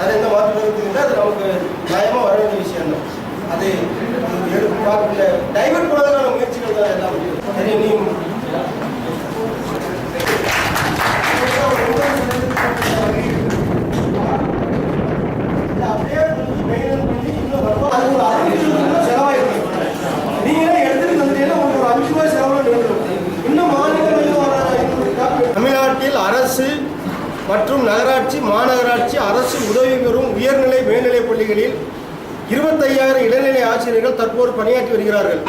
அது எந்த மாற்று கருத்து அது நமக்கு நியாயமாக வர வேண்டிய விஷயம் தான். அது டைவர்ட் பண்ணுவதற்கான முயற்சிகள் தான் எல்லாம். சரி, நீ அப்படியே மெயின் பண்ணி இன்னும் செலவாயிருக்கு. நீங்களே எடுத்துட்டு வந்துட்டீங்கன்னா உங்களுக்கு ஒரு 5 ரூபாய் செலவு இன்னும் தமிழ்நாட்டில் அரசு மற்றும் நகராட்சி, மாநகராட்சி, அரசு உதவி பெறும் உயர்நிலை மேல்நிலைப் பள்ளிகளில் 25,000 இடைநிலை ஆசிரியர்கள் தற்போது பணியாற்றி வருகிறார்கள்.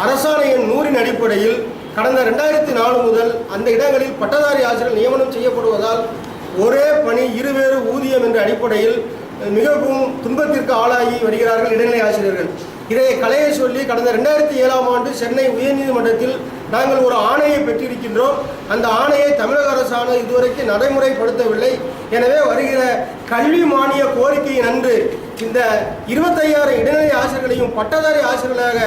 அரசாணை எண் 100 அடிப்படையில் கடந்த 2004 முதல் அந்த இடங்களில் பட்டதாரி ஆசிரியர்கள் நியமனம் செய்யப்படுவதால் ஒரே பணி இருவேறு ஊதியம் என்ற அடிப்படையில் மிகவும் துன்பத்திற்கு ஆளாகி வருகிறார்கள் இடைநிலை ஆசிரியர்கள். இதை களைய சொல்லி கடந்த 2007ஆம் ஆண்டு சென்னை உயர்நீதிமன்றத்தில் நாங்கள் ஒரு ஆணையை பெற்றிருக்கின்றோம். அந்த ஆணையை தமிழக அரசானது இதுவரைக்கும் நடைமுறைப்படுத்தவில்லை. எனவே வருகிற கல்வி மானிய கோரிக்கையின் அன்று இந்த 25,000 இடைநிலை ஆசிரியர்களையும் பட்டதாரி ஆசிரியர்களாக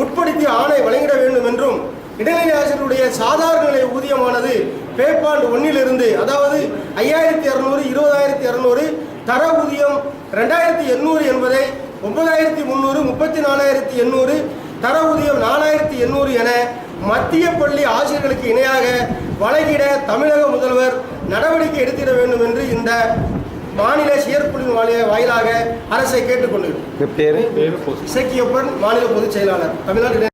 உட்படுத்தி ஆணை வழங்கிட வேண்டும் என்றும், இடைநிலை ஆசிரியர்களுடைய சாதாரண நிலை ஊதியமானது பேப்பாண்டு 1 அதாவது 5,200, 20,200, தர ஊதியம் 2,800 என்பதை 9,300, 34,800, தர ஊதியம் 4,800 என மத்திய பள்ளி ஆசிரியர்களுக்கு இணையாக வழங்கிட தமிழக முதல்வர் நடவடிக்கை எடுத்திட வேண்டும் என்று இந்த மாநில செயற்குழுவின் வாயிலாக அரசை கேட்டுக்கொண்டிருக்கிறார். இசக்கியப்பன், மாநில பொதுச் செயலாளர், தமிழ்நாடு.